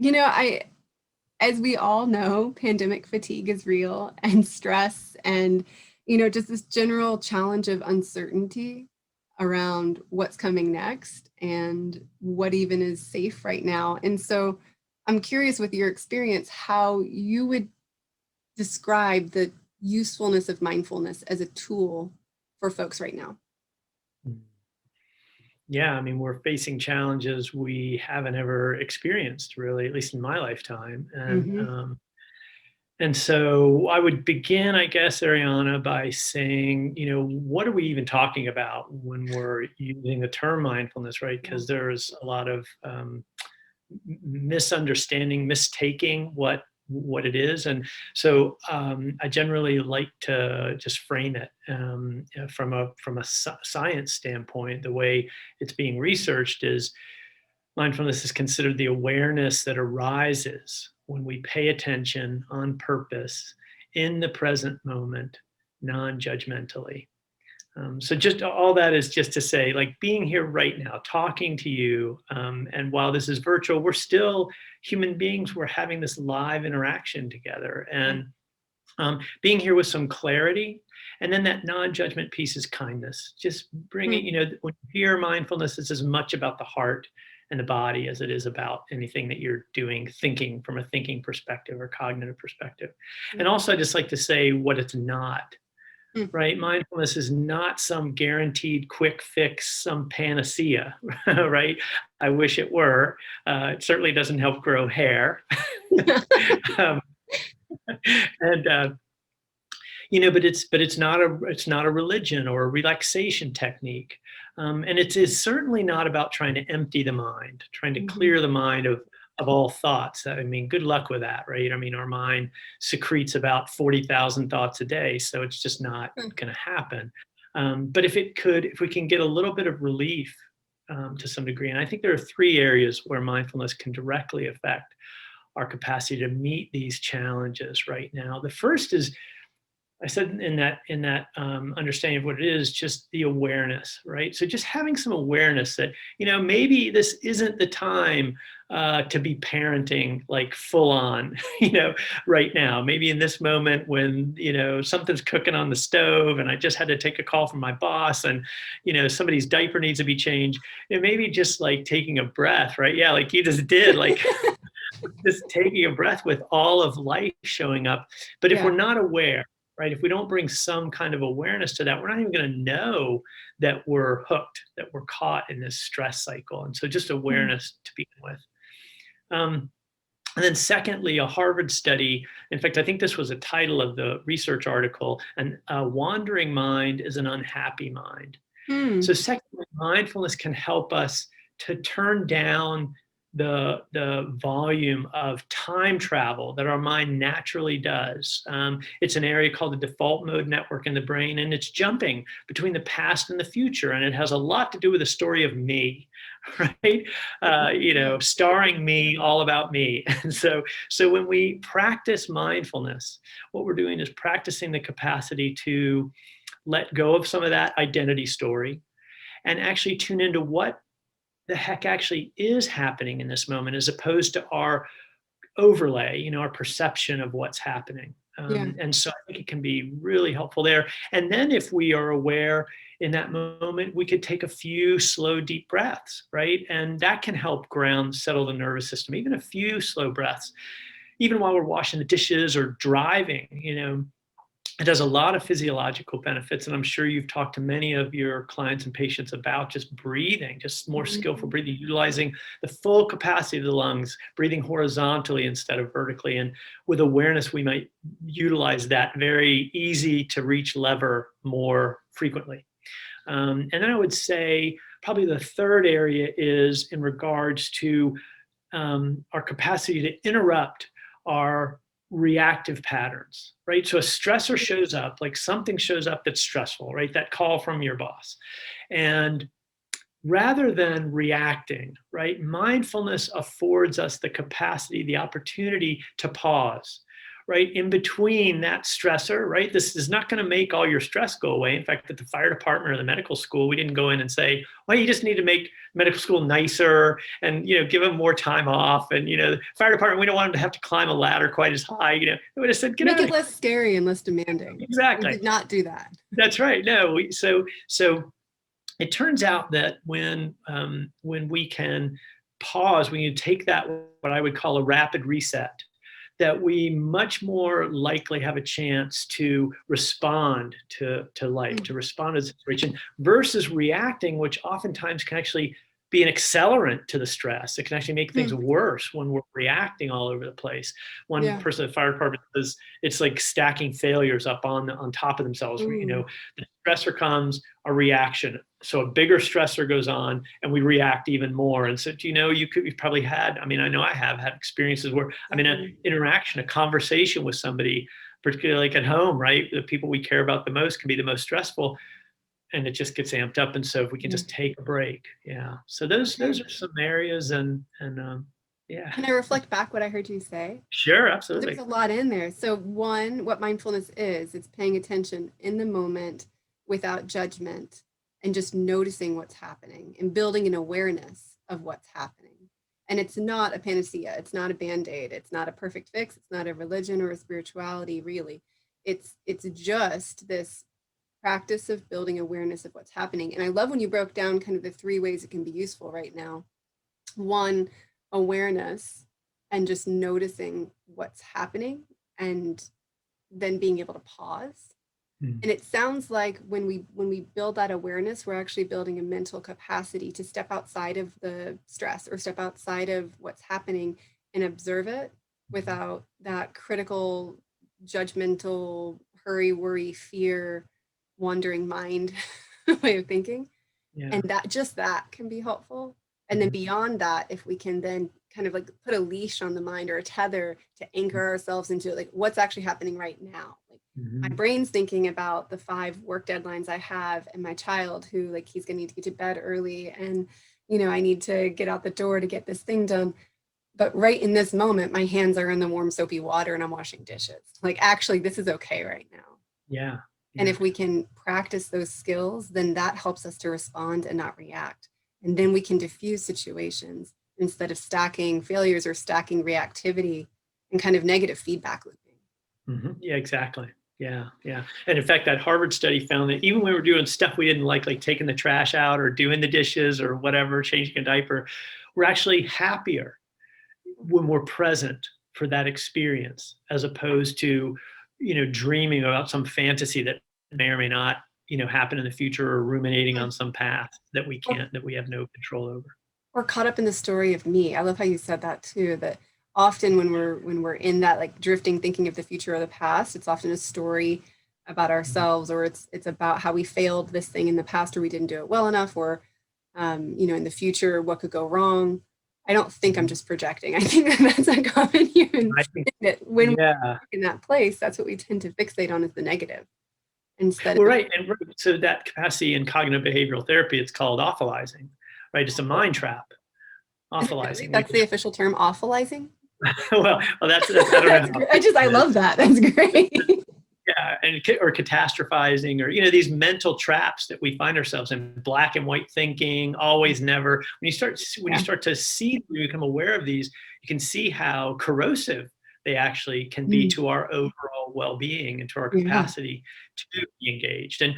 As we all know, pandemic fatigue is real, and stress, and just this general challenge of uncertainty around what's coming next and what even is safe right now. And so I'm curious, with your experience, how you would describe the usefulness of mindfulness as a tool for folks right now. Yeah, I mean, we're facing challenges we haven't ever experienced, really, at least in my lifetime. Mm-hmm. And so I would begin, I guess, Ariana, by saying, what are we even talking about when we're using the term mindfulness, right? Because there's a lot of misunderstanding, mistaking what it is. And so I generally like to just frame it from a science standpoint. The way it's being researched is mindfulness is considered the awareness that arises when we pay attention on purpose in the present moment, non-judgmentally. So just all that is just to say, like, being here right now, talking to you, and while this is virtual, we're still human beings. We're having this live interaction together, and being here with some clarity. And then that non-judgment piece is kindness. Just bringing, when you hear mindfulness, it's as much about the heart and the body as it is about anything that you're doing, thinking from a thinking perspective or cognitive perspective. And also, I just like to say what it's not. Right? Mindfulness is not some guaranteed quick fix, some panacea, right? I wish it were. It certainly doesn't help grow hair. um, and but it's not a religion or a relaxation technique, and it is certainly not about trying to empty the mind, trying to clear the mind of all thoughts. I mean, good luck with that, right? I mean, our mind secretes about 40,000 thoughts a day, so it's just not going to happen. But if we can get a little bit of relief to some degree, and I think there are three areas where mindfulness can directly affect our capacity to meet these challenges right now. The first is, I said in that understanding of what it is, just the awareness, right? So just having some awareness that, maybe this isn't the time to be parenting like full on, right now. Maybe in this moment when, something's cooking on the stove and I just had to take a call from my boss and, somebody's diaper needs to be changed. It may be just like taking a breath, right? Yeah, like you just did, like just taking a breath with all of life showing up. But if we're not aware, right? If we don't bring some kind of awareness to that, we're not even going to know that we're hooked, that we're caught in this stress cycle. And so just awareness to begin with. And then secondly, a Harvard study, in fact, I think this was a title of the research article, and a wandering mind is an unhappy mind. So secondly, mindfulness can help us to turn down the volume of time travel that our mind naturally does. It's an area called the default mode network in the brain, and it's jumping between the past and the future. And it has a lot to do with the story of me, right? Starring me, all about me. And so when we practice mindfulness, what we're doing is practicing the capacity to let go of some of that identity story and actually tune into what the heck actually is happening in this moment, as opposed to our overlay, our perception of what's happening. And so I think it can be really helpful there. And then if we are aware in that moment, we could take a few slow, deep breaths, right? And that can help settle the nervous system, even a few slow breaths, even while we're washing the dishes or driving. It has a lot of physiological benefits, and I'm sure you've talked to many of your clients and patients about just breathing, just more skillful breathing, utilizing the full capacity of the lungs, breathing horizontally instead of vertically. And with awareness, we might utilize that very easy to reach lever more frequently. And then I would say probably the third area is in regards to our capacity to interrupt our reactive patterns, right? So a stressor shows up, like something shows up that's stressful, right? That call from your boss. And rather than reacting, right, mindfulness affords us the capacity, the opportunity to pause, right, in between that stressor, right? This is not going to make all your stress go away. In fact, at the fire department or the medical school, we didn't go in and say, well, you just need to make medical school nicer and, give them more time off. And, the fire department, we don't want them to have to climb a ladder quite as high. We would have said, get Make out it of here. less scary and less demanding. We Exactly. did not do that. That's right. No, so it turns out that when we can pause, when you take that, what I would call a rapid reset, that we much more likely have a chance to respond to life, to respond to the situation versus reacting, which oftentimes can actually be an accelerant to the stress. It can actually make things worse when we're reacting all over the place. One person at the fire department says it's like stacking failures up on top of themselves. The stressor comes, a reaction. So a bigger stressor goes on and we react even more. And so, you've probably had, I know I have had experiences where an interaction, a conversation with somebody, particularly like at home, right? The people we care about the most can be the most stressful, and it just gets amped up. And so if we can just take a break. Yeah. So those are some areas and yeah. Can I reflect back what I heard you say? Sure, absolutely. There's a lot in there. So one, what mindfulness is, it's paying attention in the moment without judgment and just noticing what's happening and building an awareness of what's happening. And it's not a panacea. It's not a Band-Aid. It's not a perfect fix. It's not a religion or a spirituality, really. It's just this practice of building awareness of what's happening. And I love when you broke down kind of the 3 ways it can be useful right now. 1, awareness and just noticing what's happening and then being able to pause. And it sounds like when we build that awareness, we're actually building a mental capacity to step outside of the stress or step outside of what's happening and observe it without that critical, judgmental, hurry, worry, fear, wandering mind way of thinking. And that can be helpful. And then beyond that, if we can then kind of like put a leash on the mind or a tether to anchor ourselves into like what's actually happening right now. Like my brain's thinking about the 5 work deadlines I have and my child who like he's gonna need to get to bed early and I need to get out the door to get this thing done. But right in this moment, my hands are in the warm soapy water and I'm washing dishes. Like actually this is okay right now. Yeah. And if we can practice those skills, then that helps us to respond and not react. And then we can diffuse situations instead of stacking failures or stacking reactivity and kind of negative feedback looping. Yeah, exactly. Yeah. And in fact, that Harvard study found that even when we're doing stuff we didn't like taking the trash out or doing the dishes or whatever, changing a diaper, we're actually happier when we're present for that experience, as opposed to, dreaming about some fantasy that may or may not, happen in the future, or ruminating on some path that we have no control over. Or caught up in the story of me. I love how you said that too, that often when we're in that like drifting thinking of the future or the past, it's often a story about ourselves, or it's about how we failed this thing in the past, or we didn't do it well enough, or in the future, what could go wrong. I don't think I'm just projecting. I think that's a common human thing, that when we're in that place, that's what we tend to fixate on, is the negative. Instead of right. And so that capacity in cognitive behavioral therapy, it's called awfulizing, right? It's a mind trap. Awfulizing. That's the official term, awfulizing. well, that's I don't know. I love that. That's great. Yeah, or catastrophizing, or these mental traps that we find ourselves in, black and white thinking, always, never. When you start to see, you become aware of these, you can see how corrosive they actually can be to our overall well-being and to our capacity to be engaged. And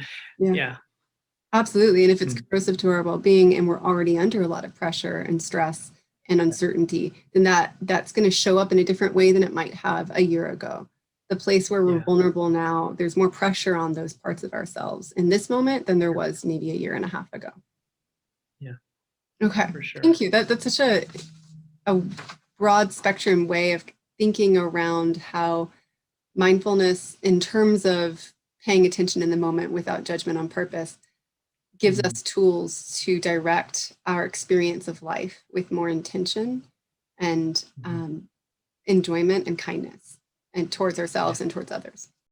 absolutely. And if it's corrosive to our well-being and we're already under a lot of pressure and stress and uncertainty, then that's going to show up in a different way than it might have a year ago. The place where we're vulnerable now, there's more pressure on those parts of ourselves in this moment than there was maybe a year and a half ago. Yeah. Okay. For sure. Thank you. That's such a broad spectrum way of thinking around how mindfulness, in terms of paying attention in the moment without judgment on purpose, gives us tools to direct our experience of life with more intention and enjoyment and kindness, and towards ourselves and towards others.